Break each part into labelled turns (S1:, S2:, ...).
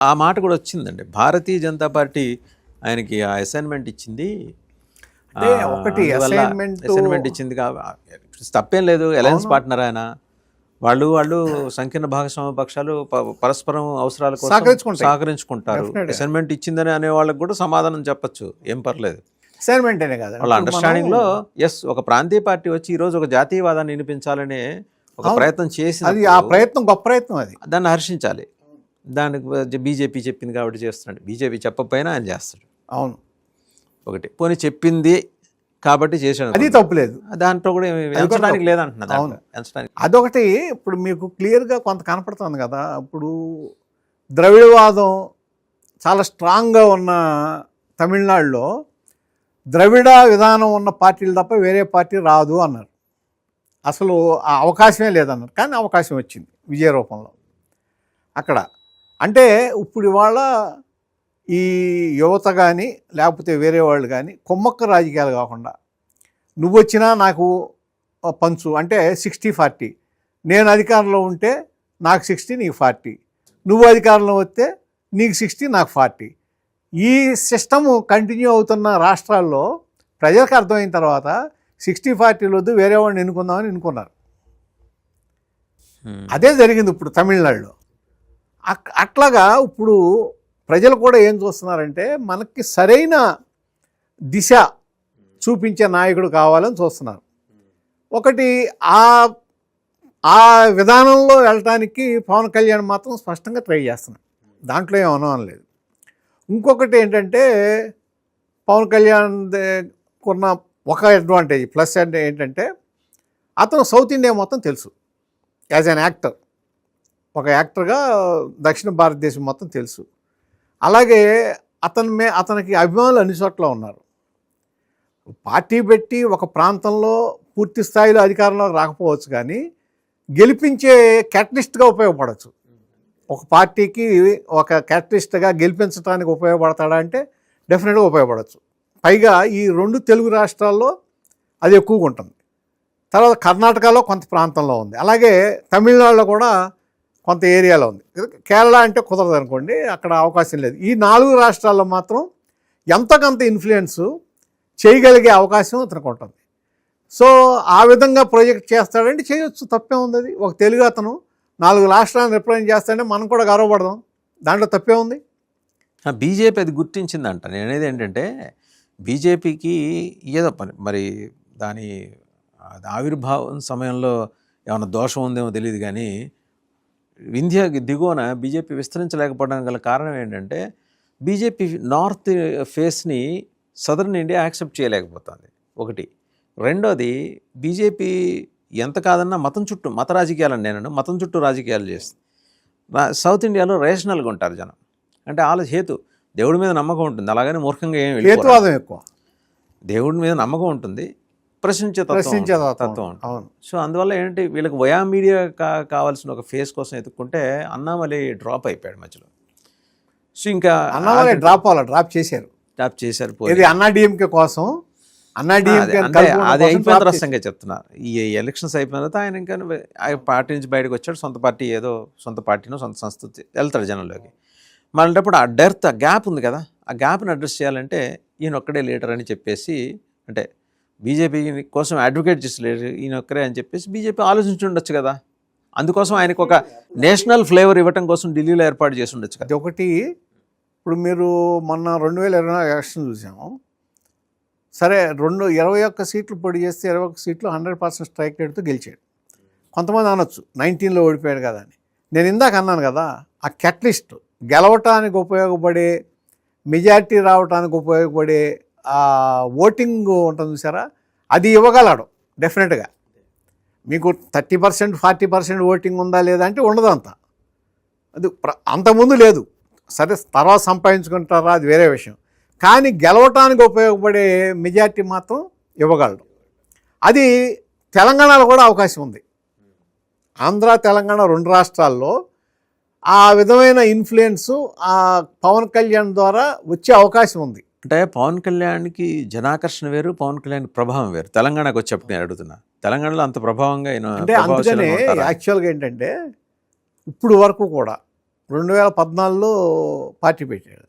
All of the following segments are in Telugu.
S1: ఆ మాట కూడా వచ్చిందండి. భారతీయ జనతా పార్టీ ఆయనకి ఆ అసైన్మెంట్ ఇచ్చింది.
S2: ఒకటి
S1: అసైన్మెంట్ ఇచ్చింది తప్పేం లేదు. అలయన్స్ పార్ట్నర్ ఆయన. వాళ్ళు సంకీర్ణ భాగస్వామ్య పక్షాలు పరస్పరం అవసరాల కోసం సహకరించుకుంటారు. అసైన్మెంట్ ఇచ్చిందని అనే వాళ్ళకి కూడా సమాధానం చెప్పచ్చు, ఏం పర్లేదు.
S2: అసైన్మెంట్ అనే కాదు,
S1: వాళ్ళ అండర్స్టాండింగ్ లో ఒక ప్రాంతీయ పార్టీ వచ్చి ఈ రోజు ఒక జాతీయవాదాన్ని వినిపించాలనే ఒక ప్రయత్నం చేసి,
S2: అది ఆ ప్రయత్నం గొప్ప ప్రయత్నం, అది
S1: దాన్ని హర్షించాలి. దానికి బీజేపీ చెప్పింది కాబట్టి చేస్తున్నాడు. బీజేపీ చెప్పకపోయినా ఆయన చేస్తాడు.
S2: అవును,
S1: ఒకటి పోనీ చెప్పింది కాబట్టి చేశాడు,
S2: అది తప్పులేదు.
S1: దాంట్లో కూడా ఎంచడానికి లేదంటున్నా.
S2: అవును, అదొకటి. ఇప్పుడు మీకు క్లియర్గా కొంత కనపడుతుంది కదా. ఇప్పుడు ద్రవిడవాదం చాలా స్ట్రాంగ్గా ఉన్న తమిళనాడులో ద్రవిడ విధానం ఉన్న పార్టీలు తప్ప వేరే పార్టీ రాదు అన్నారు. అసలు ఆ అవకాశమే లేదన్నారు. కానీ అవకాశం వచ్చింది విజయ రూపంలో అక్కడ. అంటే ఇప్పుడు ఇవాళ ఈ యువత కానీ లేకపోతే వేరే వాళ్ళు కానీ కొమ్మక్క రాజకీయాలు కాకుండా నువ్వు వచ్చినా నాకు పంచు అంటే 60-40, నేను అధికారంలో ఉంటే నాకు 60 నీకు 40, నువ్వు అధికారంలో వస్తే నీకు 60 నాకు 40. ఈ సిస్టము కంటిన్యూ అవుతున్న రాష్ట్రాల్లో ప్రజలకు అర్థమైన తర్వాత 60-40 వద్దు, వేరే వాడిని ఎన్నుకుందామని ఎన్నుకున్నారు. అదే జరిగింది ఇప్పుడు తమిళనాడులో. అట్లాగా ఇప్పుడు ప్రజలు కూడా ఏం చూస్తున్నారంటే మనకి సరైన దిశ చూపించే నాయకుడు కావాలని చూస్తున్నారు. ఒకటి ఆ విధానంలో వెళ్ళటానికి పవన్ కళ్యాణ్ మాత్రం స్పష్టంగా ట్రై చేస్తున్నాడు, దాంట్లో ఏం అనుమానం లేదు. ఇంకొకటి ఏంటంటే పవన్ కళ్యాణ్ కొన్న ఒక అడ్వాంటేజ్ ప్లస్ అంటే ఏంటంటే అతను సౌత్ ఇండియా మొత్తం తెలుసు. యాజ్ అన్ యాక్టర్, ఒక యాక్టర్గా దక్షిణ భారతదేశం మొత్తం తెలుసు. అలాగే అతనికి అభిమానులు అన్ని చోట్ల ఉన్నారు. పార్టీ పెట్టి ఒక ప్రాంతంలో పూర్తి స్థాయిలో అధికారంలో రాకపోవచ్చు, కానీ గెలిపించే క్యాటలిస్ట్గా ఉపయోగపడవచ్చు. ఒక పార్టీకి ఒక క్యాటలిస్ట్గా గెలిపించడానికి ఉపయోగపడతాడా అంటే డెఫినెట్గా ఉపయోగపడవచ్చు. పైగా ఈ 2 తెలుగు రాష్ట్రాల్లో అది ఎక్కువగా ఉంటుంది. తర్వాత కర్ణాటకలో కొంత ప్రాంతంలో ఉంది, అలాగే తమిళనాడులో కూడా కొంత ఏరియాలో ఉంది. కేరళ అంటే కుదరదు అనుకోండి, అక్కడ అవకాశం లేదు. ఈ 4 రాష్ట్రాల్లో మాత్రం ఎంతకంత ఇన్ఫ్లుయెన్స్ చేయగలిగే అవకాశం అతనికి ఉంటుంది. సో ఆ విధంగా ప్రాజెక్ట్ చేస్తాడంటే చేయొచ్చు, తప్పే ఉంది. అది ఒక తెలుగు అతను 4 రాష్ట్రాలను రిప్రజెంట్ చేస్తాడంటే మనం కూడా గర్వపడదాం, దాంట్లో తప్పే ఉంది.
S1: బీజేపీ అది గుర్తించిందంట. నేను అనేది ఏంటంటే బీజేపీకి ఏదో మరి దాని ఆవిర్భావం సమయంలో ఏమైనా దోషం ఉందేమో తెలియదు, కానీ వింధ్య దిగువన బీజేపీ విస్తరించలేకపోవడానికి గల కారణం ఏంటంటే బీజేపీ నార్త్ ఫేస్ని సదర్న్ ఇండియా యాక్సెప్ట్ చేయలేకపోతుంది ఒకటి. రెండోది, బీజేపీ ఎంత కాదన్నా మత రాజకీయాలని నేను మతం చుట్టూ రాజకీయాలు చేస్తుంది. సౌత్ ఇండియాలో రేషనల్గా ఉంటారు జనం. అంటే హేతు దేవుడి మీద నమ్మకం ఉంటుంది, అలాగని మూర్ఖంగా ఏమి
S2: హేతువాదం ఎక్కువ.
S1: దేవుడి మీద నమ్మకం ఉంటుంది, ప్రశ్నించే తత్వం. సో అందువల్ల ఏంటంటే వీళ్ళకి వయా మీడియా కావాల్సిన ఒక ఫేస్ కోసం ఎత్తుక్కుంటే అన్నామలై డ్రాప్ అయిపోయాడు మధ్యలో. సో ఇంకా
S2: అన్నామలై డ్రాప్ చేశారు. ఇది అన్నాడీఎంకే కోసం,
S1: అది అయిపోయిన రసంగా చెప్తున్నారు. ఈ ఎలక్షన్స్ అయిపోయిన తర్వాత ఆయన ఇంకా పార్టీ నుంచి బయటకు వచ్చాడు, సొంత పార్టీ ఏదో సొంత పార్టీనో సొంత సంస్కృతి వెళ్తాడు జనంలోకి. మళ్ళీటప్పుడు ఆ గ్యాప్ ఉంది కదా, ఆ గ్యాప్ని అడ్రస్ చేయాలంటే ఈయన ఒక్కడే లీడర్ అని చెప్పేసి, అంటే బీజేపీ కోసం అడ్వకేట్ చేసి లీడర్ ఈయన ఒక్కరే అని చెప్పేసి బీజేపీ ఆలోచించి ఉండొచ్చు కదా. అందుకోసం ఆయనకు ఒక నేషనల్ ఫ్లేవర్ ఇవ్వటం కోసం ఢిల్లీలో ఏర్పాటు చేసి ఉండొచ్చు కదా.
S2: ఒకటి ఇప్పుడు మీరు మొన్న 2024 ఎలక్షన్ చూసాము. సరే 21 సీట్లు పొడి చేస్తే 21 సీట్లు 100% స్ట్రైక్ రేట్తో గెలిచాడు. కొంతమంది అనొచ్చు 19లో ఓడిపోయాడు కదా అని. నేను ఇందాక అన్నాను కదా, ఆ క్యాటలిస్ట్ గెలవటానికి ఉపయోగపడే, మెజారిటీ రావడానికి ఉపయోగపడే ఆ ఓటింగ్ ఉంటుంది చూసారా, అది ఇవ్వగలడు డెఫినెట్గా. మీకు 30% 40% ఓటింగ్ ఉందా లేదా అంటే ఉండదు. అది అంతకుముందు లేదు. సరే తర్వాత సంపాదించుకుంటారా అది వేరే విషయం, కానీ గెలవటానికి ఉపయోగపడే మెజారిటీ మాత్రం ఇవ్వగలడు. అది తెలంగాణలో కూడా అవకాశం ఉంది. ఆంధ్ర తెలంగాణ 2 రాష్ట్రాల్లో ఆ విధమైన ఇన్ఫ్లుయెన్సు ఆ పవన్ కళ్యాణ్ ద్వారా వచ్చే అవకాశం ఉంది.
S1: అంటే పవన్ కళ్యాణ్కి జనాకర్షణ వేరు, పవన్ కళ్యాణ్ ప్రభావం వేరు. తెలంగాణకు వచ్చేప్పుడు నేను అడుగుతున్నా, తెలంగాణలో అంత ప్రభావంగా
S2: అంటే అందుకనే యాక్చువల్గా ఏంటంటే ఇప్పుడు వరకు కూడా 2014లో పార్టీ పెట్టాడు.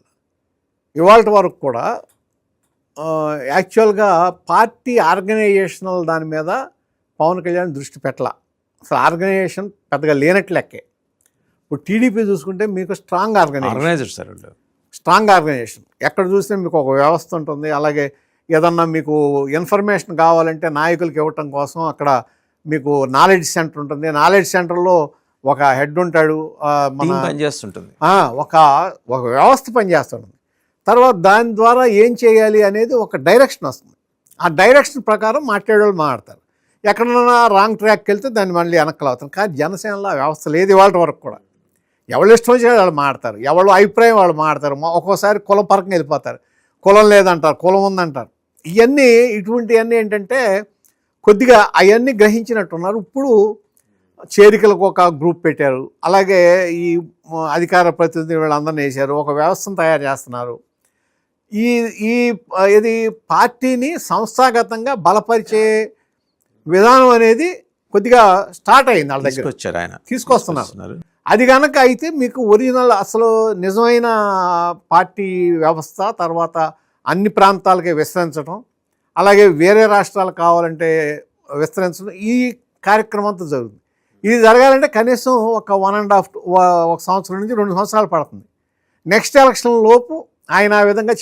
S2: ఇవాళ వరకు కూడా యాక్చువల్గా పార్టీ ఆర్గనైజేషనల్ దాని మీద పవన్ కళ్యాణ్ దృష్టి పెట్టాల. అసలు ఆర్గనైజేషన్ పెద్దగా లేనట్లు లెక్కే. ఇప్పుడు టీడీపీ చూసుకుంటే మీకు స్ట్రాంగ్
S1: ఆర్గనైజర్ సార్ వాళ్ళు.
S2: Strong organization. ఎక్కడ చూసినా మీకు ఒక వ్యవస్థ ఉంటుంది. అలాగే ఏదన్నా మీకు ఇన్ఫర్మేషన్ కావాలంటే నాయకులకి ఇవ్వటం కోసం అక్కడ మీకు నాలెడ్జ్ సెంటర్ ఉంటుంది. నాలెడ్జ్ సెంటర్లో ఒక హెడ్ ఉంటాడు,
S1: పనిచేస్తుంటుంది,
S2: ఒక వ్యవస్థ పనిచేస్తుంటుంది. తర్వాత దాని ద్వారా ఏం చేయాలి అనేది ఒక డైరెక్షన్ వస్తుంది. ఆ డైరెక్షన్ ప్రకారం మాట్లాడేవాళ్ళు మాట్లాడతారు. ఎక్కడన్నా రాంగ్ ట్రాక్కి వెళ్తే దాన్ని మళ్ళీ వెనక్కలు అవుతారు. కానీ జనసేనలో ఆ వ్యవస్థ లేదు ఇవాళ వరకు కూడా. ఎవరు ఇష్టం వచ్చే వాళ్ళు మాడతారు, ఎవరు అభిప్రాయం వాళ్ళు మాడతారు. ఒక్కోసారి కులం పరకంగా వెళ్ళిపోతారు, కులం లేదంటారు, కులం ఉందంటారు. ఇవన్నీ ఇటువంటివన్నీ ఏంటంటే కొద్దిగా అవన్నీ గ్రహించినట్టున్నారు. ఇప్పుడు చేరికలకు ఒక గ్రూప్ పెట్టారు, అలాగే ఈ అధికార ప్రతినిధి వీళ్ళందరినీ వేశారు, ఒక వ్యవస్థను తయారు చేస్తున్నారు. ఈ ఈ ఇది పార్టీని సంస్థాగతంగా బలపరిచే విధానం అనేది కొద్దిగా స్టార్ట్ అయింది. వాళ్ళ దగ్గర
S1: వచ్చారు, ఆయన
S2: తీసుకొస్తున్నారు. అది కనుక అయితే మీకు ఒరిజినల్ అసలు నిజమైన పార్టీ వ్యవస్థ తర్వాత అన్ని ప్రాంతాలకి విస్తరించడం, అలాగే వేరే రాష్ట్రాలు కావాలంటే విస్తరించడం, ఈ కార్యక్రమం అంతా జరుగుతుంది. ఇది జరగాలంటే కనీసం ఒక 1.5 ఒక సంవత్సరం నుంచి 2 సంవత్సరాలు పడుతుంది. నెక్స్ట్ ఎలక్షన్ లోపు ఆయన ఆ విధంగా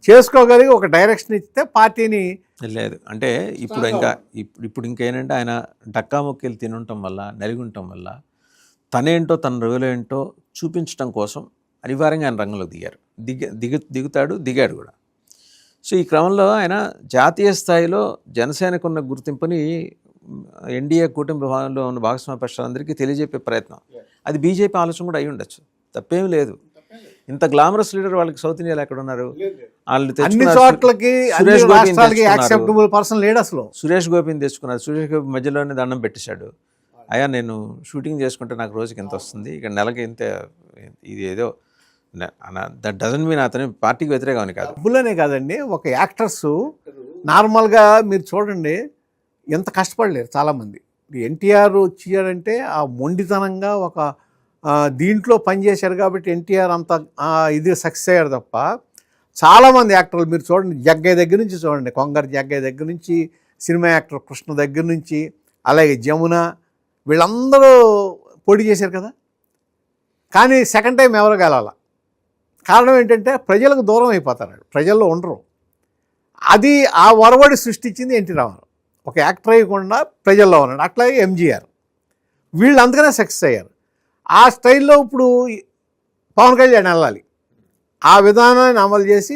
S2: చేసుకోగలిగి ఒక డైరెక్షన్ ఇస్తే పార్టీని
S1: లేదు అంటే ఇప్పుడు ఇంకేంటంటే ఆయన డక్కా మొక్కిలు తినటం వల్ల, నలిగుంటం వల్ల తనేంటో తన రువులు ఏంటో చూపించడం కోసం అనివార్యంగా ఆయన రంగంలోకి దిగాడు కూడా. సో ఈ క్రమంలో ఆయన జాతీయ స్థాయిలో జనసేనకున్న గుర్తింపుని ఎన్డీఏ కూటమి విభాగంలో ఉన్న భాగస్వామ్య పక్షాలందరికీ తెలియజెప్పే ప్రయత్నం, అది బీజేపీ ఆలోచన కూడా అయి ఉండొచ్చు, తప్పేం లేదు. ఇంత గ్లామరస్ లీడర్ వాళ్ళకి సౌత్ ఇండియాలో ఎక్కడ ఉన్నారు? వాళ్ళు సురేష్ గోపిని తెచ్చుకున్నారు. సురేష్ గోపి మధ్యలోనే దండం పెట్టేశాడు. అయ్యా నేను షూటింగ్ చేసుకుంటే నాకు రోజుకి ఎంత వస్తుంది, ఇక్కడ నెలకి ఇంత, ఇది ఏదో దట్ డజంట్ మీన్ అతని పార్టీకి వ్యతిరేకమని కాదు.
S2: డబ్బులనే కాదండి, ఒక యాక్టర్స్ నార్మల్గా మీరు చూడండి ఎంత కష్టపడలేరు చాలామంది. ఎన్టీఆర్ వచ్చారంటే ఆ మొండితనంగా ఒక దీంట్లో పనిచేశారు కాబట్టి ఎన్టీఆర్ అంత ఇది సక్సెస్ అయ్యారు తప్ప చాలామంది యాక్టర్లు మీరు చూడండి, జగ్గయ్య దగ్గర నుంచి చూడండి, కొంగర్ జగ్గయ్య దగ్గర నుంచి, సినిమా యాక్టర్ కృష్ణ దగ్గర నుంచి, అలాగే జమున, వీళ్ళందరూ పోటీ చేశారు కదా. కానీ సెకండ్ టైం ఎవరు గెలవాల? కారణం ఏంటంటే ప్రజలకు దూరం అయిపోతారు, ప్రజల్లో ఉండరు. అది ఆ ఒరవడి సృష్టించింది ఎన్టీ రామారావు. ఒక యాక్టర్ అయ్యకుండా ప్రజల్లో ఉన్నాడు. అట్లాగే ఎంజీఆర్, వీళ్ళు అందుకనే సక్సెస్ అయ్యారు. ఆ స్టైల్లో ఇప్పుడు పవన్ కళ్యాణ్ వెళ్ళాలి, ఆ విధానాన్ని అమలు చేసి